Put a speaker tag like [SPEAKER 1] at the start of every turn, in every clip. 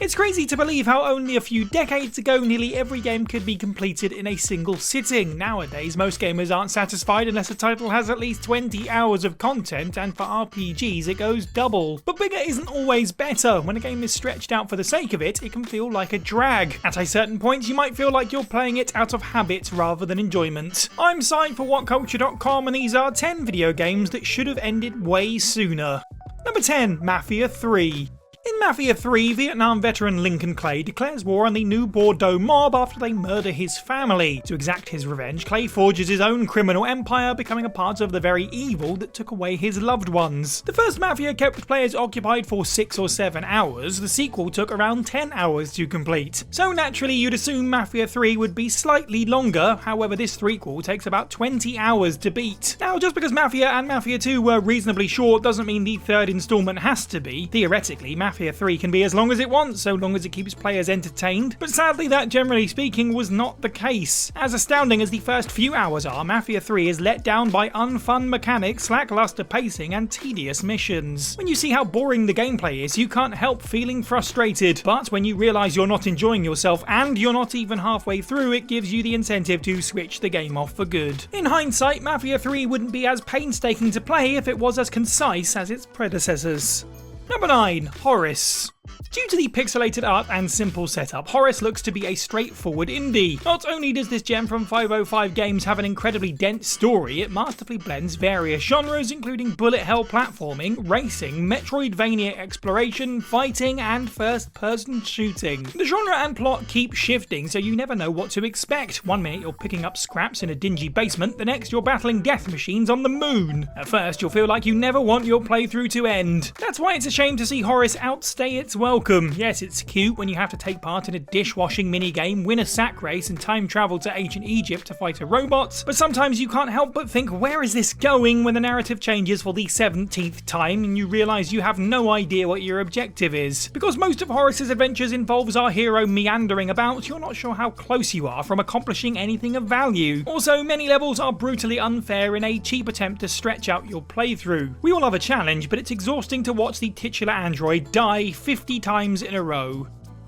[SPEAKER 1] It's crazy to believe how only a few decades ago nearly every game could be completed in a single sitting. Nowadays, most gamers aren't satisfied unless a title has at least 20 hours of content, and for RPGs it goes double. But bigger isn't always better. When a game is stretched out for the sake of it, it can feel like a drag. At a certain point, you might feel like you're playing it out of habit rather than enjoyment. I'm Sai for WhatCulture.com, and these are 10 video games that should have ended way sooner. Number 10, Mafia 3. In Mafia 3, Vietnam veteran Lincoln Clay declares war on the New Bordeaux mob after they murder his family. To exact his revenge, Clay forges his own criminal empire, becoming a part of the very evil that took away his loved ones. The first Mafia kept players occupied for 6 or 7 hours, the sequel took around 10 hours to complete. So naturally you'd assume Mafia 3 would be slightly longer, however this threequel takes about 20 hours to beat. Now just because Mafia and Mafia 2 were reasonably short doesn't mean the third installment has to be. Theoretically, Mafia 3 can be as long as it wants, so long as it keeps players entertained, but sadly that generally speaking was not the case. As astounding as the first few hours are, Mafia 3 is let down by unfun mechanics, lackluster pacing and tedious missions. When you see how boring the gameplay is, you can't help feeling frustrated, but when you realise you're not enjoying yourself and you're not even halfway through, it gives you the incentive to switch the game off for good. In hindsight, Mafia 3 wouldn't be as painstaking to play if it was as concise as its predecessors. Number 9, Horace. Due to the pixelated art and simple setup, Horace looks to be a straightforward indie. Not only does this gem from 505 Games have an incredibly dense story, it masterfully blends various genres including bullet hell platforming, racing, Metroidvania exploration, fighting, and first-person shooting. The genre and plot keep shifting, so you never know what to expect. One minute you're picking up scraps in a dingy basement, the next you're battling death machines on the moon. At first you'll feel like you never want your playthrough to end. That's why it's a shame to see Horace outstay its welcome. Yes, it's cute when you have to take part in a dishwashing minigame, win a sack race, and time travel to ancient Egypt to fight a robot, but sometimes you can't help but think, where is this going, when the narrative changes for the 17th time and you realise you have no idea what your objective is. Because most of Horace's adventures involves our hero meandering about, you're not sure how close you are from accomplishing anything of value. Also, many levels are brutally unfair in a cheap attempt to stretch out your playthrough. We all love a challenge, but it's exhausting to watch the titular android die 50 times in a row.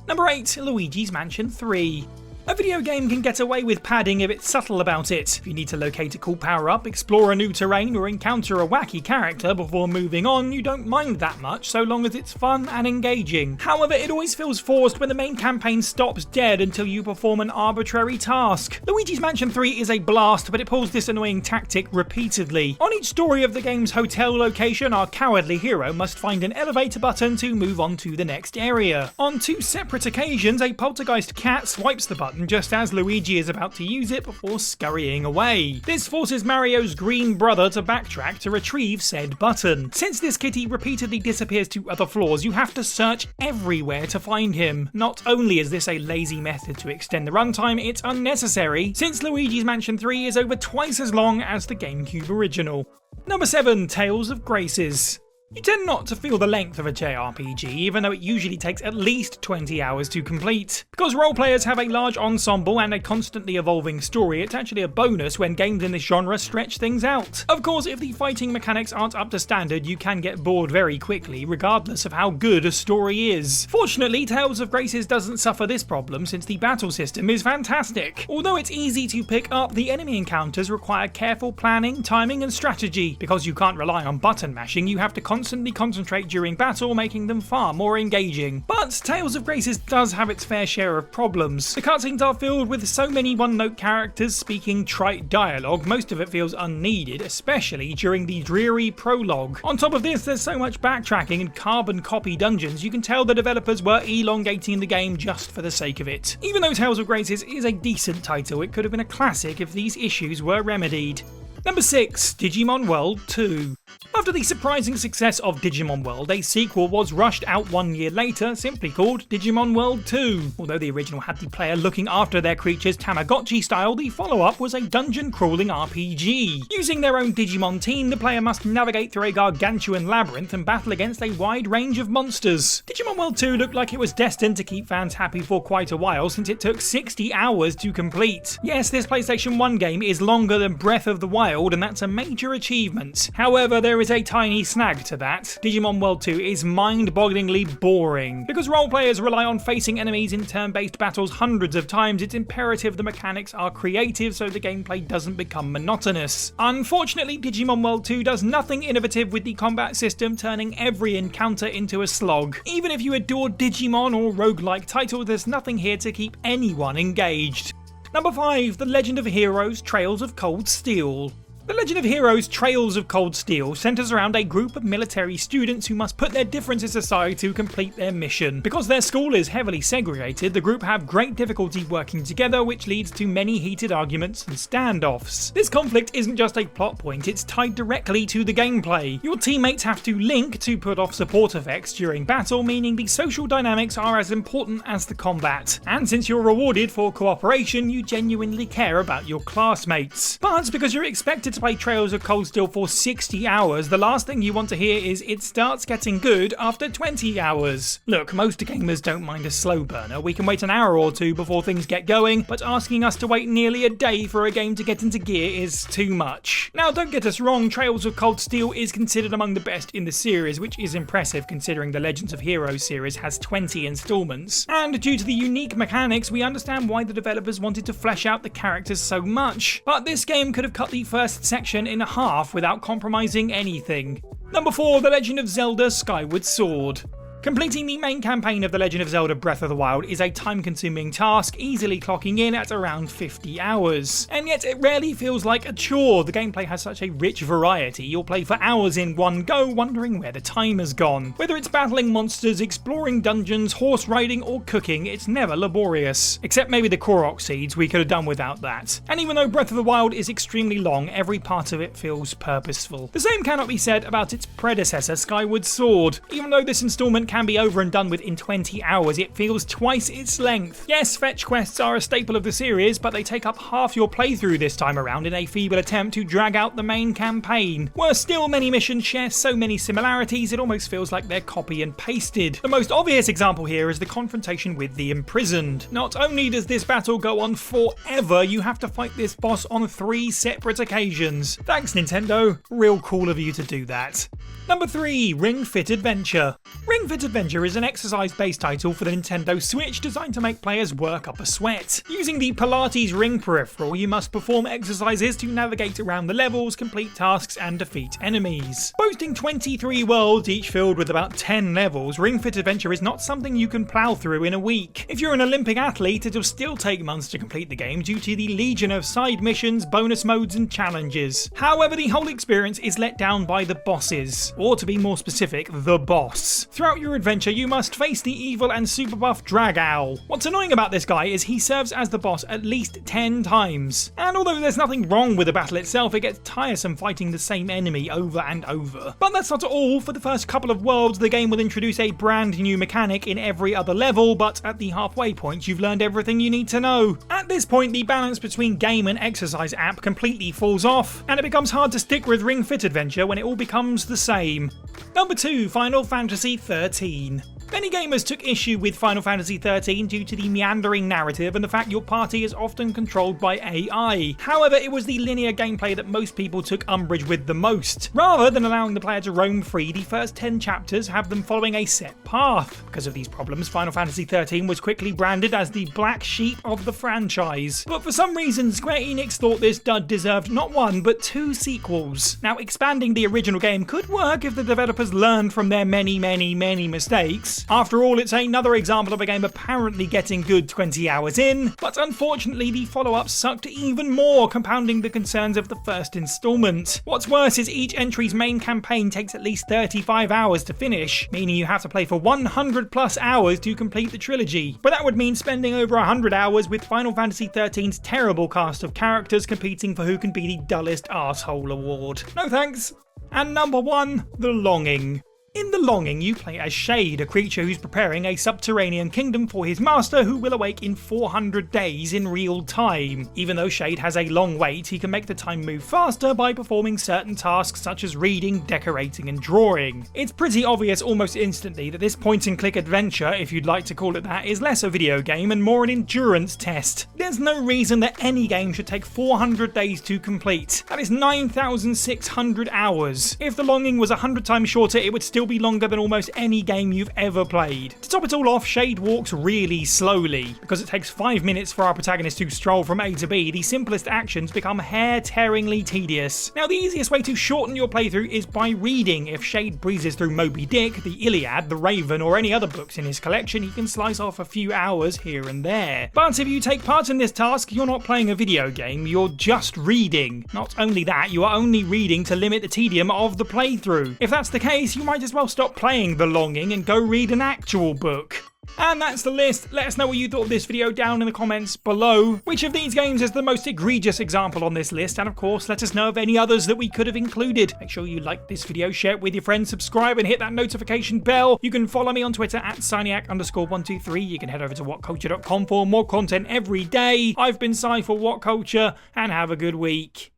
[SPEAKER 1] Number 8, Luigi's Mansion 3. A video game can get away with padding if it's subtle about it. If you need to locate a cool power-up, explore a new terrain, or encounter a wacky character before moving on, you don't mind that much so long as it's fun and engaging. However, it always feels forced when the main campaign stops dead until you perform an arbitrary task. Luigi's Mansion 3 is a blast, but it pulls this annoying tactic repeatedly. On each story of the game's hotel location, our cowardly hero must find an elevator button to move on to the next area. On 2 separate occasions, a poltergeist cat swipes the button just as Luigi is about to use it before scurrying away. This forces Mario's green brother to backtrack to retrieve said button. Since this kitty repeatedly disappears to other floors, you have to search everywhere to find him. Not only is this a lazy method to extend the runtime, it's unnecessary, since Luigi's Mansion 3 is over twice as long as the GameCube original. Number 7, Tales of Graces. You tend not to feel the length of a JRPG, even though it usually takes at least 20 hours to complete. Because role players have a large ensemble and a constantly evolving story, it's actually a bonus when games in this genre stretch things out. Of course, if the fighting mechanics aren't up to standard, you can get bored very quickly, regardless of how good a story is. Fortunately, Tales of Graces doesn't suffer this problem since the battle system is fantastic. Although it's easy to pick up, the enemy encounters require careful planning, timing, and strategy. Because you can't rely on button mashing, you have to constantly concentrate during battle, making them far more engaging. But Tales of Graces does have its fair share of problems. The cutscenes are filled with so many one-note characters speaking trite dialogue, most of it feels unneeded, especially during the dreary prologue. On top of this, there's so much backtracking and carbon copy dungeons, you can tell the developers were elongating the game just for the sake of it. Even though Tales of Graces is a decent title, it could have been a classic if these issues were remedied. Number 6, Digimon World 2. After the surprising success of Digimon World, a sequel was rushed out 1 year later, simply called Digimon World 2. Although the original had the player looking after their creatures Tamagotchi style, the follow-up was a dungeon-crawling RPG. Using their own Digimon team, the player must navigate through a gargantuan labyrinth and battle against a wide range of monsters. Digimon World 2 looked like it was destined to keep fans happy for quite a while, since it took 60 hours to complete. Yes, this PlayStation 1 game is longer than Breath of the Wild, and that's a major achievement. However, However, there is a tiny snag to that. Digimon World 2 is mind-bogglingly boring. Because role players rely on facing enemies in turn-based battles hundreds of times, it's imperative the mechanics are creative so the gameplay doesn't become monotonous. Unfortunately, Digimon World 2 does nothing innovative with the combat system, turning every encounter into a slog. Even if you adore Digimon or roguelike titles, there's nothing here to keep anyone engaged. Number 5. The Legend of Heroes: Trails of Cold Steel. The Legend of Heroes: Trails of Cold Steel centers around a group of military students who must put their differences aside to complete their mission. Because their school is heavily segregated, the group have great difficulty working together, which leads to many heated arguments and standoffs. This conflict isn't just a plot point, it's tied directly to the gameplay. Your teammates have to link to put off support effects during battle, meaning the social dynamics are as important as the combat. And since you're rewarded for cooperation, you genuinely care about your classmates. But because you're expected to play Trails of Cold Steel for 60 hours, the last thing you want to hear is it starts getting good after 20 hours. Look, most gamers don't mind a slow burner. We can wait an hour or two before things get going, but asking us to wait nearly a day for a game to get into gear is too much. Now, don't get us wrong, Trails of Cold Steel is considered among the best in the series, which is impressive considering the Legends of Heroes series has 20 installments. And due to the unique mechanics, we understand why the developers wanted to flesh out the characters so much. But this game could have cut the first section in half without compromising anything. Number 4. The Legend of Zelda: Skyward Sword. Completing the main campaign of The Legend of Zelda Breath of the Wild is a time-consuming task, easily clocking in at around 50 hours. And yet it rarely feels like a chore. The gameplay has such a rich variety, you'll play for hours in one go, wondering where the time has gone. Whether it's battling monsters, exploring dungeons, horse riding, or cooking, it's never laborious. Except maybe the Korok seeds, we could have done without that. And even though Breath of the Wild is extremely long, every part of it feels purposeful. The same cannot be said about its predecessor, Skyward Sword. Even though this installment can be over and done with in 20 hours, it feels twice its length. Yes, fetch quests are a staple of the series, but they take up half your playthrough this time around in a feeble attempt to drag out the main campaign. Worse still, many missions share so many similarities, it almost feels like they're copy and pasted. The most obvious example here is the confrontation with the Imprisoned. Not only does this battle go on forever, you have to fight this boss on 3 separate occasions. Thanks, Nintendo. Real cool of you to do that. Number 3. Ring Fit Adventure. Ring Fit Adventure is an exercise-based title for the Nintendo Switch designed to make players work up a sweat. Using the Pilates ring peripheral, you must perform exercises to navigate around the levels, complete tasks, and defeat enemies. Boasting 23 worlds, each filled with about 10 levels, Ring Fit Adventure is not something you can plow through in a week. If you're an Olympic athlete, it'll still take months to complete the game due to the legion of side missions, bonus modes, and challenges. However, the whole experience is let down by the bosses. Or to be more specific, the boss. Throughout your adventure, you must face the evil and super buff Drag Owl. What's annoying about this guy is he serves as the boss at least 10 times. And although there's nothing wrong with the battle itself, it gets tiresome fighting the same enemy over and over. But that's not all. For the first couple of worlds, the game will introduce a brand new mechanic in every other level, but at the halfway point, you've learned everything you need to know. At this point, the balance between game and exercise app completely falls off, and it becomes hard to stick with Ring Fit Adventure when it all becomes the same. Number 2. Final Fantasy XIII. Many gamers took issue with Final Fantasy XIII due to the meandering narrative and the fact your party is often controlled by AI. However, it was the linear gameplay that most people took umbrage with the most. Rather than allowing the player to roam free, the first 10 chapters have them following a set path. Because of these problems, Final Fantasy XIII was quickly branded as the black sheep of the franchise. But for some reason, Square Enix thought this dud deserved not 1 but 2 sequels. Now, expanding the original game could work if the developers learned from their many mistakes. After all, it's another example of a game apparently getting good 20 hours in, but unfortunately the follow-up sucked even more, compounding the concerns of the first installment. What's worse is each entry's main campaign takes at least 35 hours to finish, meaning you have to play for 100 plus hours to complete the trilogy. But that would mean spending over 100 hours with Final Fantasy XIII's terrible cast of characters competing for who can be the dullest arsehole award. No thanks. And number 1, The Longing. In The Longing, you play as Shade, a creature who's preparing a subterranean kingdom for his master who will awake in 400 days in real time. Even though Shade has a long wait, he can make the time move faster by performing certain tasks such as reading, decorating and drawing. It's pretty obvious almost instantly that this point-and-click adventure, if you'd like to call it that, is less a video game and more an endurance test. There's no reason that any game should take 400 days to complete. That is 9,600 hours. If The Longing was 100 times shorter, it would still be longer than almost any game you've ever played. To top it all off, Shade walks really slowly. Because it takes 5 minutes for our protagonist to stroll from A to B, the simplest actions become hair-tearingly tedious. Now, the easiest way to shorten your playthrough is by reading. If Shade breezes through Moby Dick, the Iliad, the Raven, or any other books in his collection, he can slice off a few hours here and there. But if you take part in this task, you're not playing a video game, you're just reading. Not only that, you are only reading to limit the tedium of the playthrough. If that's the case, you might as well stop playing The Longing and go read an actual book. And that's the list. Let us know what you thought of this video down in the comments below. Which of these games is the most egregious example on this list? And of course, let us know of any others that we could have included. Make sure you like this video, share it with your friends, subscribe and hit that notification bell. You can follow me on Twitter at Siniac_123. You can head over to WhatCulture.com for more content every day. I've been Si for WhatCulture, and have a good week.